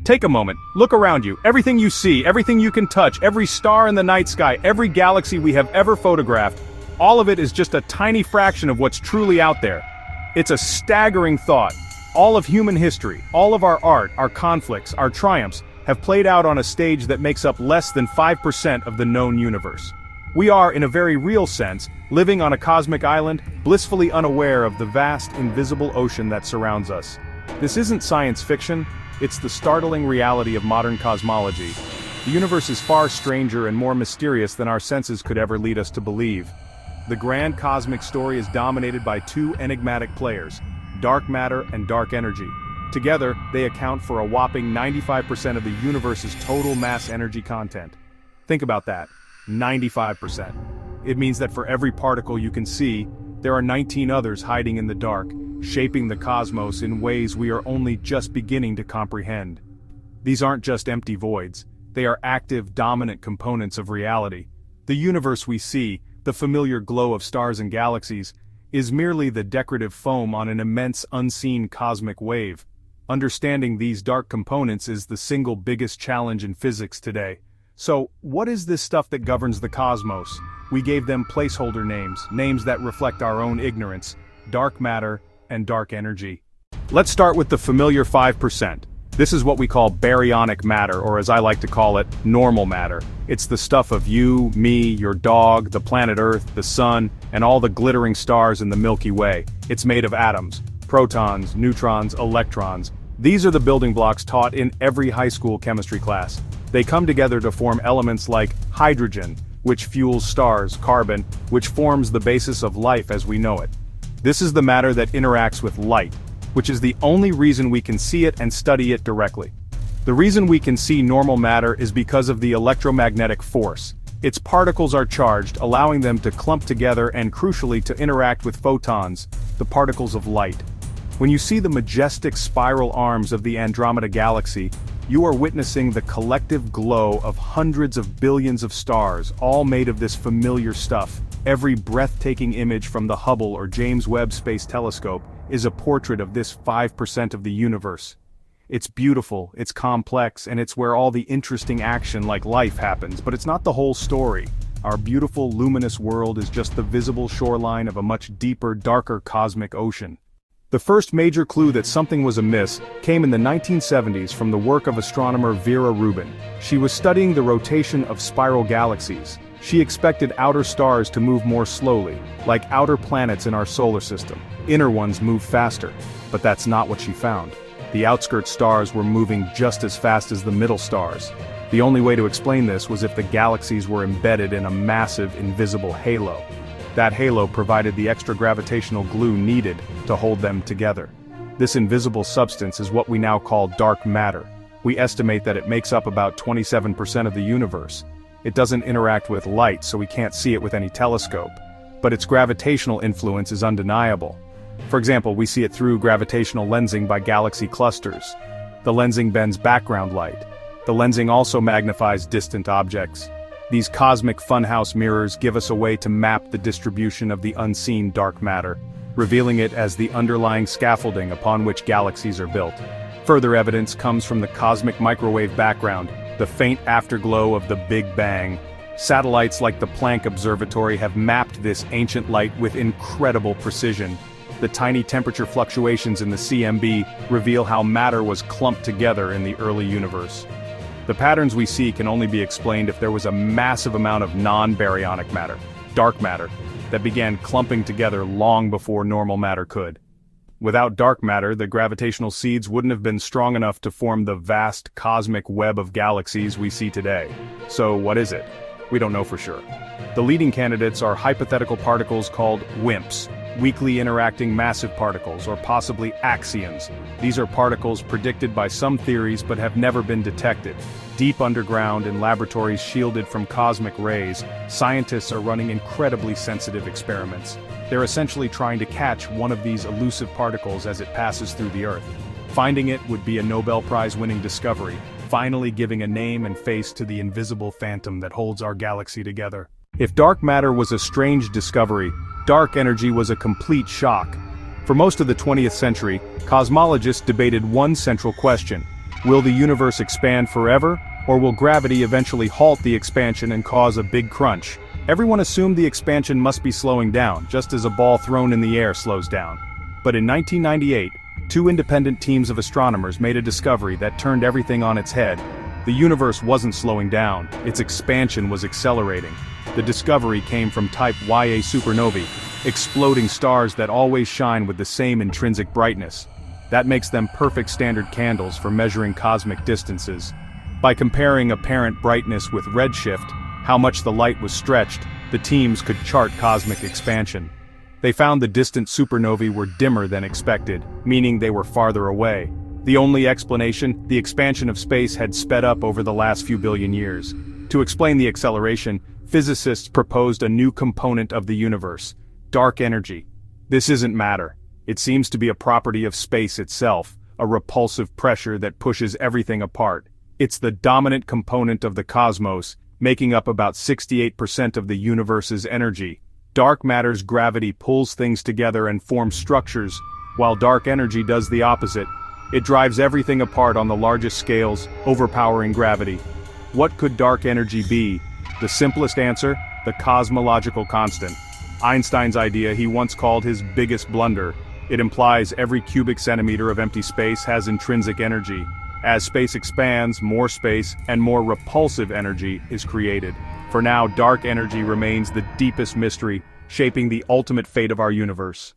Take a moment, look around you, everything you see, everything you can touch, every star in the night sky, every galaxy we have ever photographed, all of it is just a tiny fraction of what's truly out there. It's a staggering thought. All of human history, all of our art, our conflicts, our triumphs, have played out on a stage that makes up less than 5% of the known universe. We are, in a very real sense, living on a cosmic island, blissfully unaware of the vast, invisible ocean that surrounds us. This isn't science fiction, it's the startling reality of modern cosmology. The universe is far stranger and more mysterious than our senses could ever lead us to believe. The grand cosmic story is dominated by two enigmatic players, dark matter and dark energy. Together, they account for a whopping 95% of the universe's total mass energy content. Think about that, 95%. It means that for every particle you can see, there are 19 others hiding in the dark, shaping the cosmos in ways we are only just beginning to comprehend. These aren't just empty voids, they are active, dominant components of reality. The universe we see, the familiar glow of stars and galaxies, is merely the decorative foam on an immense unseen cosmic wave. Understanding these dark components is the single biggest challenge in physics today. So, what is this stuff that governs the cosmos? We gave them placeholder names that reflect our own ignorance: dark matter and dark energy. Let's start with the familiar 5%. This is what we call baryonic matter, or as I like to call it, normal matter. It's the stuff of you, me, your dog, the planet Earth, the sun, and all the glittering stars in the Milky Way. It's made of atoms, protons, neutrons, electrons. These are the building blocks taught in every high school chemistry class. They come together to form elements like hydrogen, which fuels stars, carbon, which forms the basis of life as we know it. This is the matter that interacts with light, which is the only reason we can see it and study it directly. The reason we can see normal matter is because of the electromagnetic force. Its particles are charged, allowing them to clump together and crucially to interact with photons, the particles of light. When you see the majestic spiral arms of the Andromeda Galaxy, you are witnessing the collective glow of hundreds of billions of stars, all made of this familiar stuff. Every breathtaking image from the Hubble or James Webb Space Telescope is a portrait of this 5% of the universe. It's beautiful, it's complex, and it's where all the interesting action like life happens, but it's not the whole story. Our beautiful, luminous world is just the visible shoreline of a much deeper, darker cosmic ocean. The first major clue that something was amiss came in the 1970s from the work of astronomer Vera Rubin. She was studying the rotation of spiral galaxies. She expected outer stars to move more slowly, like outer planets in our solar system. Inner ones move faster, but that's not what she found. The outskirt stars were moving just as fast as the middle stars. The only way to explain this was if the galaxies were embedded in a massive, invisible halo. That halo provided the extra gravitational glue needed to hold them together. This invisible substance is what we now call dark matter. We estimate that it makes up about 27% of the universe. It doesn't interact with light, so we can't see it with any telescope. But its gravitational influence is undeniable. For example, we see it through gravitational lensing by galaxy clusters. The lensing bends background light. The lensing also magnifies distant objects. These cosmic funhouse mirrors give us a way to map the distribution of the unseen dark matter, revealing it as the underlying scaffolding upon which galaxies are built. Further evidence comes from the cosmic microwave background, the faint afterglow of the Big Bang. Satellites like the Planck Observatory have mapped this ancient light with incredible precision. The tiny temperature fluctuations in the CMB reveal how matter was clumped together in the early universe. The patterns we see can only be explained if there was a massive amount of non-baryonic matter, dark matter, that began clumping together long before normal matter could. Without dark matter, the gravitational seeds wouldn't have been strong enough to form the vast cosmic web of galaxies we see today. So what is it? We don't know for sure. The leading candidates are hypothetical particles called WIMPs, weakly interacting massive particles, or possibly axions. These are particles predicted by some theories but have never been detected. Deep underground in laboratories shielded from cosmic rays, scientists are running incredibly sensitive experiments. They're essentially trying to catch one of these elusive particles as it passes through the Earth. Finding it would be a Nobel Prize-winning discovery, finally giving a name and face to the invisible phantom that holds our galaxy together. If dark matter was a strange discovery, dark energy was a complete shock. For most of the 20th century, cosmologists debated one central question: Will the universe expand forever, or will gravity eventually halt the expansion and cause a big crunch? Everyone assumed the expansion must be slowing down, just as a ball thrown in the air slows down. But in 1998, two independent teams of astronomers made a discovery that turned everything on its head. The universe wasn't slowing down, its expansion was accelerating. The discovery came from type Ia supernovae, exploding stars that always shine with the same intrinsic brightness. That makes them perfect standard candles for measuring cosmic distances. By comparing apparent brightness with redshift, how much the light was stretched, the teams could chart cosmic expansion. They found the distant supernovae were dimmer than expected, meaning they were farther away. The only explanation, the expansion of space had sped up over the last few billion years. To explain the acceleration, physicists proposed a new component of the universe: dark energy. This isn't matter. It seems to be a property of space itself, a repulsive pressure that pushes everything apart. It's the dominant component of the cosmos, making up about 68% of the universe's energy. Dark matter's gravity pulls things together and forms structures, while dark energy does the opposite. It drives everything apart on the largest scales, overpowering gravity. What could dark energy be? The simplest answer: the cosmological constant. Einstein's idea he once called his biggest blunder. It implies every cubic centimeter of empty space has intrinsic energy. As space expands, more space and more repulsive energy is created. For now, dark energy remains the deepest mystery, shaping the ultimate fate of our universe.